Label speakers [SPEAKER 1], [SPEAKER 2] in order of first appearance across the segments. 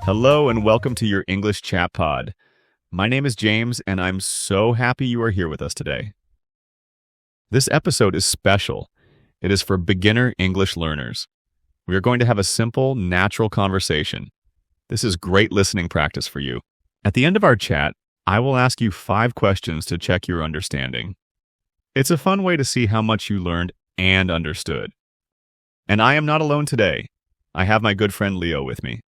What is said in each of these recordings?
[SPEAKER 1] Hello and welcome to your English Chat Pod. My name is James and I'm so happy you are here with us today. This episode is special. It is for beginner English learners. We are going to have a simple, natural conversation. This is great listening practice for you. At the end of our chat, I will ask you 5 questions to check your understanding. It's a fun way to see how much you learned and understood. And I am not alone today. I have my good friend Leo with me.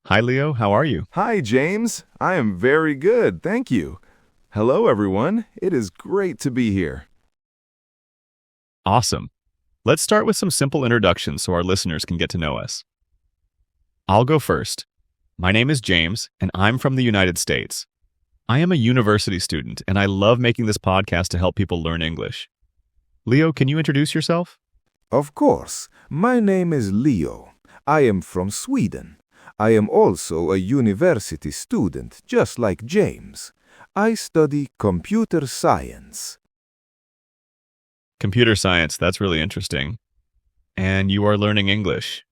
[SPEAKER 1] Hi Leo, how are you?
[SPEAKER 2] Hi James, I am very good, thank you. Hello everyone, it is great to be here.
[SPEAKER 1] Awesome. Let's start with some simple introductions so our listeners can get to know us. I'll go first. My name is James, and I'm from the United States. I am a university student, and I love making this podcast to help people learn English. Leo, can you introduce yourself?
[SPEAKER 2] Of course, my name is Leo. I am from Sweden. I am also a university student, just like James. I study computer science.
[SPEAKER 1] Computer science, that's really interesting. And you are learning English.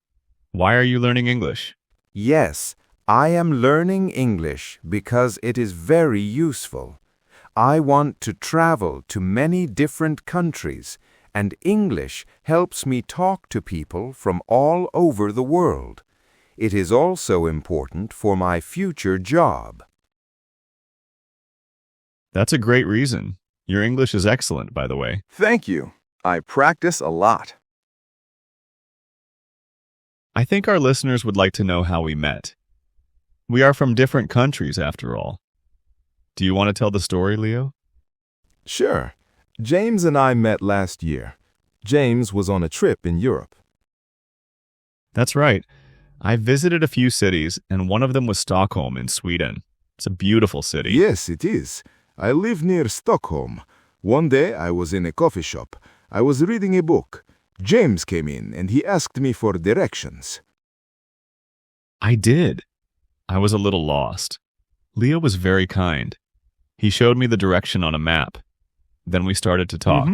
[SPEAKER 1] Why are you learning English?
[SPEAKER 3] Yes, I am learning English because it is very useful. I want to travel to many different countries, and English helps me talk to people from all over the world. It is also important for my future job.
[SPEAKER 1] That's a great reason. Your English is excellent, by the way.
[SPEAKER 2] Thank you. I practice a lot.
[SPEAKER 1] I think our listeners would like to know how we met. We are from different countries, after all. Do you want to tell the story, Leo?
[SPEAKER 2] Sure. James and I met last year. James was on a trip in Europe.
[SPEAKER 1] That's right. I visited a few cities, and one of them was Stockholm in Sweden. It's a beautiful city.
[SPEAKER 2] Yes, it is. I live near Stockholm. One day I was in a coffee shop. I was reading a book. James came in and he asked me for directions.
[SPEAKER 1] I did. I was a little lost. Leo was very kind. He showed me the direction on a map. Then we started to talk.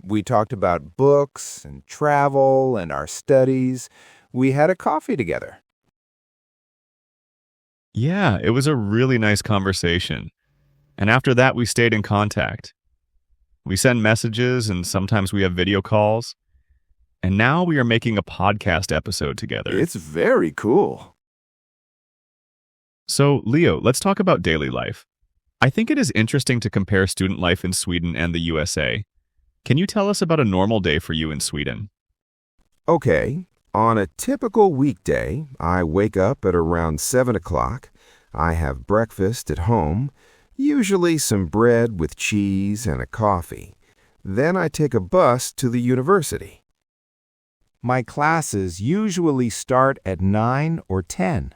[SPEAKER 3] We talked about books and travel and our studies. We had a coffee together.
[SPEAKER 1] Yeah, it was a really nice conversation. And after that, we stayed in contact. We send messages and sometimes we have video calls. And now we are making a podcast episode together.
[SPEAKER 2] It's very cool.
[SPEAKER 1] So, Leo, let's talk about daily life. I think it is interesting to compare student life in Sweden and the USA. Can you tell us about a normal day for you in Sweden?
[SPEAKER 3] Okay, on a typical weekday, I wake up at around 7 o'clock. I have breakfast at home, usually some bread with cheese and a coffee. Then I take a bus to the university. My classes usually start at 9 or 10.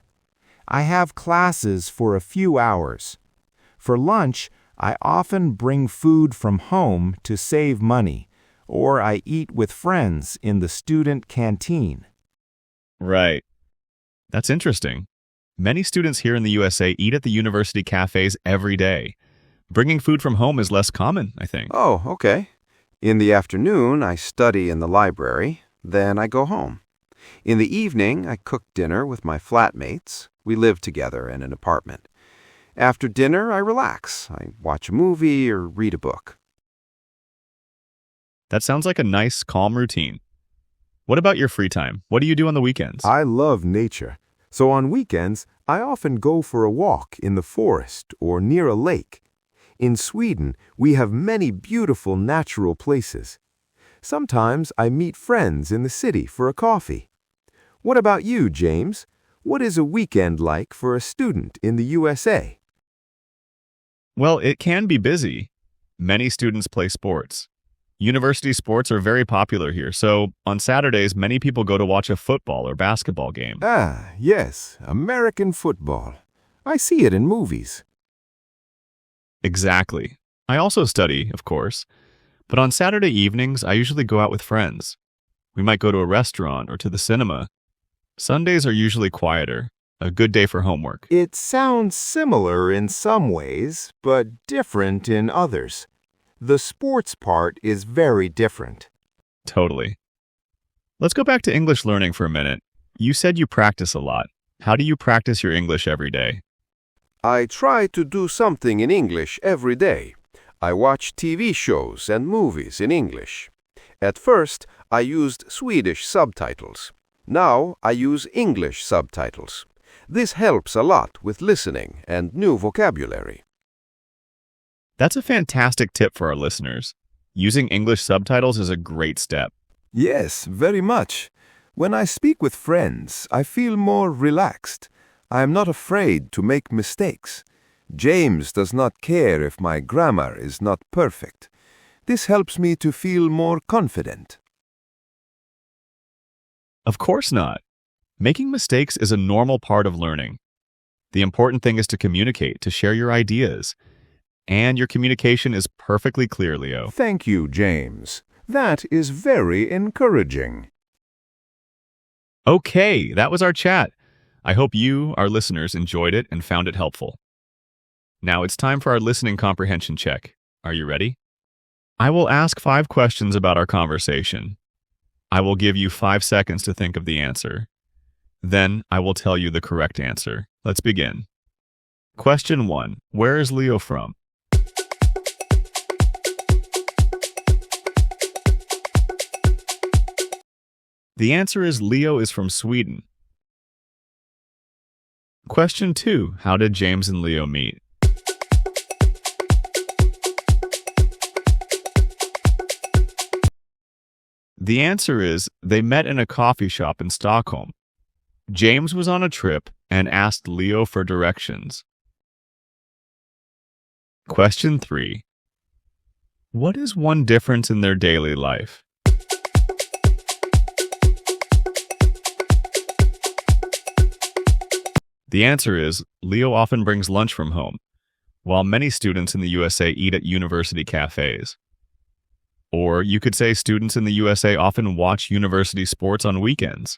[SPEAKER 3] I have classes for a few hours. For lunch, I often bring food from home to save money, or I eat with friends in the student canteen.
[SPEAKER 1] Right. That's interesting. Many students here in the USA eat at the university cafes every day. Bringing food from home is less common, I think.
[SPEAKER 3] Oh, okay. In the afternoon, I study in the library. Then I go home. In the evening, I cook dinner with my flatmates. We live together in an apartment. After dinner, I relax. I watch a movie or read a book.
[SPEAKER 1] That sounds like a nice, calm routine. What about your free time? What do you do on the weekends?
[SPEAKER 2] I love nature. So on weekends, I often go for a walk in the forest or near a lake. In Sweden, we have many beautiful natural places. Sometimes I meet friends in the city for a coffee. What about you, James? What is a weekend like for a student in the USA?
[SPEAKER 1] Well, it can be busy. Many students play sports. University sports are very popular here, so on Saturdays, many people go to watch a football or basketball game.
[SPEAKER 2] Ah, yes, American football. I see it in movies.
[SPEAKER 1] Exactly. I also study, of course, but on Saturday evenings, I usually go out with friends. We might go to a restaurant or to the cinema. Sundays are usually quieter, a good day for homework.
[SPEAKER 3] It sounds similar in some ways, but different in others. The sports part is very different.
[SPEAKER 1] Totally. Let's go back to English learning for a minute. You said you practice a lot. How do you practice your English every day?
[SPEAKER 2] I try to do something in English every day. I watch TV shows and movies in English. At first, I used Swedish subtitles. Now I use English subtitles. This helps a lot with listening and new vocabulary.
[SPEAKER 1] That's a fantastic tip for our listeners. Using English subtitles is a great step.
[SPEAKER 3] Yes, very much. When I speak with friends, I feel more relaxed. I am not afraid to make mistakes. James does not care if my grammar is not perfect. This helps me to feel more confident.
[SPEAKER 1] Of course not. Making mistakes is a normal part of learning. The important thing is to communicate, to share your ideas. And your communication is perfectly clear, Leo.
[SPEAKER 2] Thank you, James. That is very encouraging.
[SPEAKER 1] Okay, that was our chat. I hope you, our listeners, enjoyed it and found it helpful. Now it's time for our listening comprehension check. Are you ready? I will ask 5 questions about our conversation. I will give you 5 seconds to think of the answer. Then I will tell you the correct answer. Let's begin. Question 1. Where is Leo from? The answer is Leo is from Sweden. Question 2. How did James and Leo meet? The answer is they met in a coffee shop in Stockholm. James was on a trip and asked Leo for directions. Question 3. What is one difference in their daily life? The answer is Leo often brings lunch from home, while many students in the USA eat at university cafes. Or you could say students in the USA often watch university sports on weekends.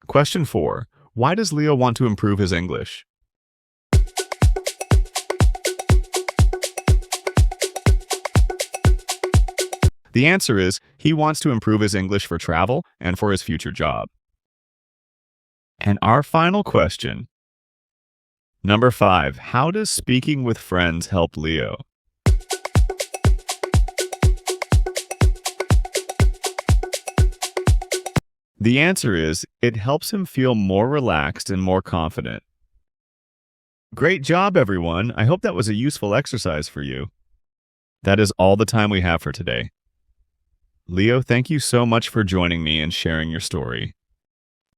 [SPEAKER 1] Question 4. Why does Leo want to improve his English? The answer is he wants to improve his English for travel and for his future job. And our final question. Number 5. How does speaking with friends help Leo? The answer is it helps him feel more relaxed and more confident. Great job, everyone. I hope that was a useful exercise for you. That is all the time we have for today. Leo, thank you so much for joining me and sharing your story.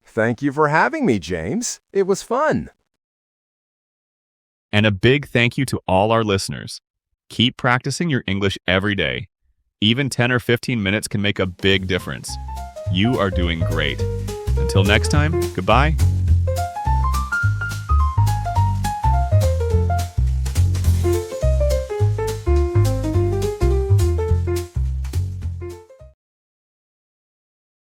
[SPEAKER 2] Thank you for having me, James. It was fun.
[SPEAKER 1] And a big thank you to all our listeners. Keep practicing your English every day. Even 10 or 15 minutes can make a big difference. You are doing great. Until next time, goodbye.